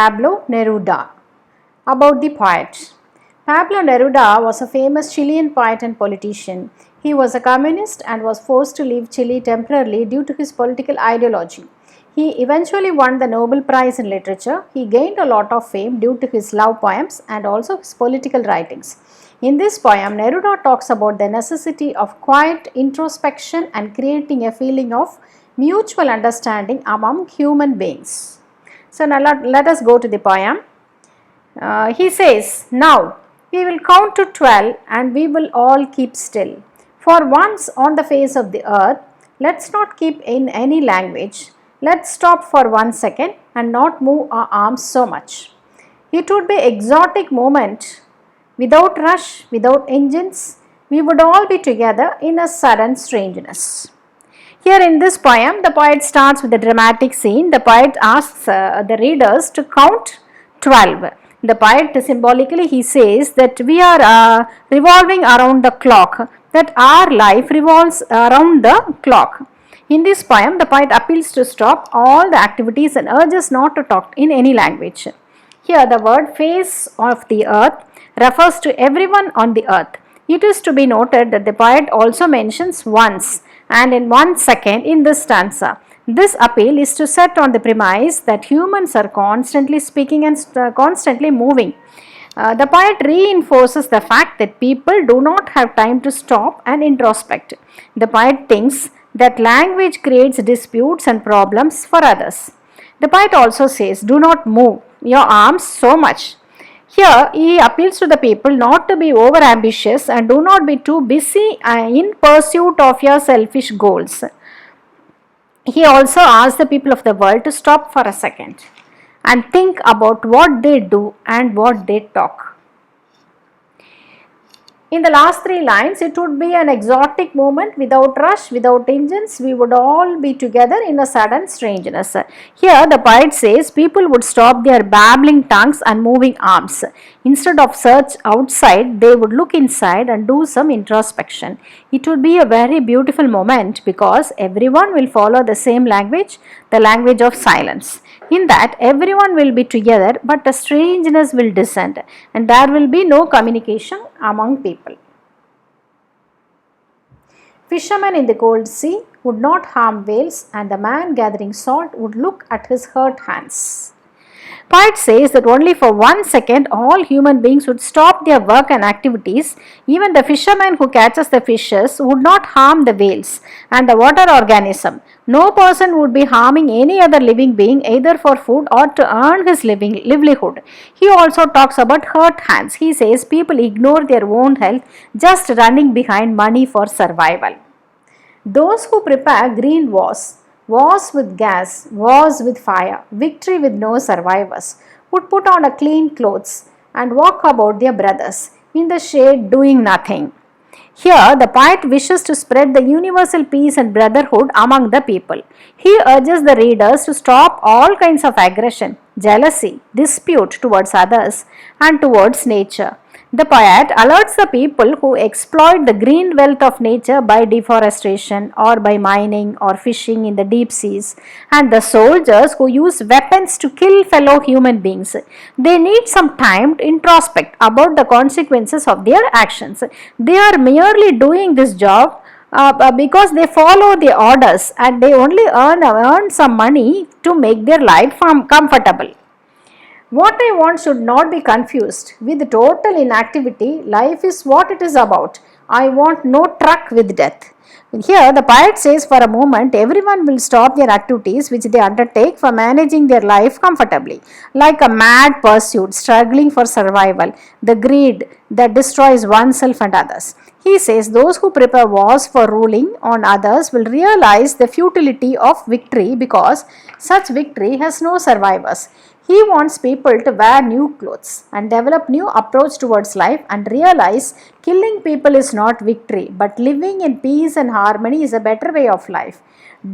Pablo Neruda. About the poet. Pablo Neruda was a famous Chilean poet and politician. He was a communist and was forced to leave Chile temporarily due to his political ideology. He eventually won the Nobel Prize in Literature. He gained a lot of fame due to his love poems and also his political writings. In this poem, Neruda talks about the necessity of quiet introspection and creating a feeling of mutual understanding among human beings. So now let us go to the poem. He says, "Now we will count to 12 and we will all keep still. For once on the face of the earth, let's not keep in any language. Let's stop for 1 second and not move our arms so much. It would be exotic moment. Without rush, without engines, we would all be together in a sudden strangeness." Here in this poem, the poet starts with a dramatic scene. The poet asks the readers to count 12. The poet symbolically he says that we are revolving around the clock, that our life revolves around the clock. In this poem, the poet appeals to stop all the activities and urges not to talk in any language. Here the word face of the earth refers to everyone on the earth. It is to be noted that the poet also mentions once and in 1 second in this stanza. This appeal is to set on the premise that humans are constantly speaking and constantly moving. The poet reinforces the fact that people do not have time to stop and introspect. The poet thinks that language creates disputes and problems for others. The poet also says, "Do not move your arms so much." Here he appeals to the people not to be over ambitious and do not be too busy in pursuit of your selfish goals. He also asks the people of the world to stop for a second and think about what they do and what they talk. In the last 3 lines, it would be an exotic moment without rush, without engines. We would all be together in a sudden strangeness. Here the poet says people would stop their babbling tongues and moving arms. Instead of search outside, they would look inside and do some introspection. It would be a very beautiful moment because everyone will follow the same language, the language of silence. In that, everyone will be together, but a strangeness will descend and there will be no communication among people. Fishermen in the cold sea would not harm whales, and the man gathering salt would look at his hurt hands. Poet says that only for 1 second all human beings would stop their work and activities. Even the fisherman who catches the fishes would not harm the whales and the water organism. No person would be harming any other living being either for food or to earn his livelihood. He also talks about hurt hands. He says people ignore their own health just running behind money for survival. Those who prepare green wars with gas, wars with fire, victory with no survivors, would put on a clean clothes and walk about their brothers in the shade doing nothing. Here the poet wishes to spread the universal peace and brotherhood among the people. He urges the readers to stop all kinds of aggression, jealousy, dispute towards others and towards nature. The poet alerts the people who exploit the green wealth of nature by deforestation or by mining or fishing in the deep seas, and the soldiers who use weapons to kill fellow human beings. They need some time to introspect about the consequences of their actions. They are merely doing this job because they follow the orders and they only earn some money to make their life comfortable. What I want should not be confused with total inactivity. Life is what it is about. I want no truck with death. Here the poet says for a moment everyone will stop their activities which they undertake for managing their life comfortably. Like a mad pursuit, struggling for survival, the greed that destroys oneself and others. He says those who prepare wars for ruling on others will realize the futility of victory because such victory has no survivors. He wants people to wear new clothes and develop new approach towards life and realize killing people is not victory, but living in peace and harmony is a better way of life.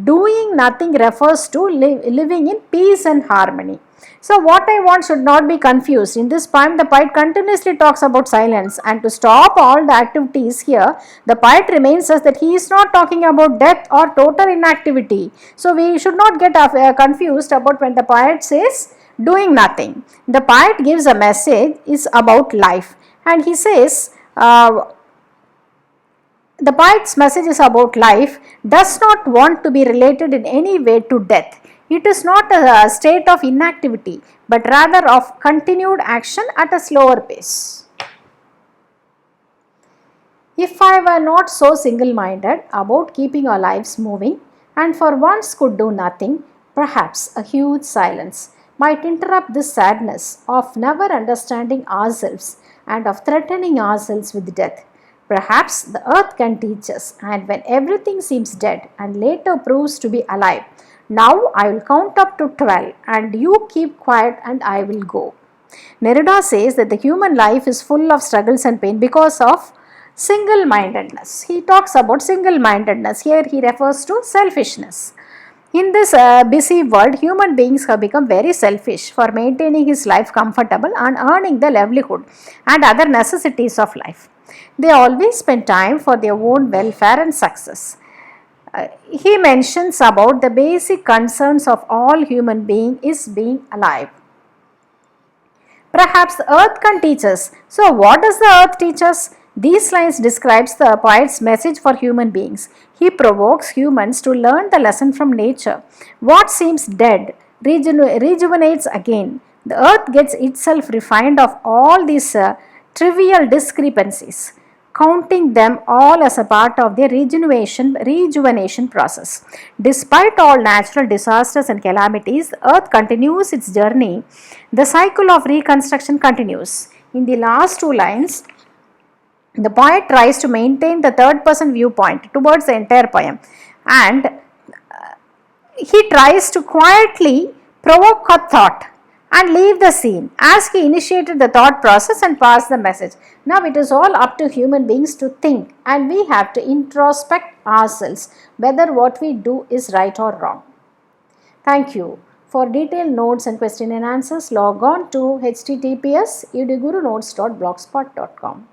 Doing nothing refers to living in peace and harmony. So what I want should not be confused. In this poem, the poet continuously talks about silence, and to stop all the activities here, the poet reminds us that he is not talking about death or total inactivity. So we should not get confused about when the poet says doing nothing. The poet gives a message is about life, and he says, the poet's message is about life, does not want to be related in any way to death. It is not a state of inactivity, but rather of continued action at a slower pace. If I were not so single-minded about keeping our lives moving, and for once could do nothing, perhaps a huge silence might interrupt this sadness of never understanding ourselves and of threatening ourselves with death. Perhaps the earth can teach us, and when everything seems dead and later proves to be alive, now I will count up to 12 and you keep quiet and I will go. Neruda says that the human life is full of struggles and pain because of single-mindedness. He talks about single-mindedness. Here he refers to selfishness. In this busy world, human beings have become very selfish for maintaining his life comfortable and earning the livelihood and other necessities of life. They always spend time for their own welfare and success. He mentions about the basic concerns of all human being is being alive. Perhaps the earth can teach us. So what does the earth teach us? These lines describes the poet's message for human beings. He provokes humans to learn the lesson from nature. What seems dead rejuvenates again. The earth gets itself refined of all these trivial discrepancies, counting them all as a part of their rejuvenation process. Despite all natural disasters and calamities, the earth continues its journey. The cycle of reconstruction continues. In the last two lines, the poet tries to maintain the third person viewpoint towards the entire poem, and he tries to quietly provoke a thought and leave the scene as he initiated the thought process and passed the message. Now it is all up to human beings to think, and we have to introspect ourselves whether what we do is right or wrong. Thank you. For detailed notes and question and answers, log on to https edugurunotes.blogspot.com.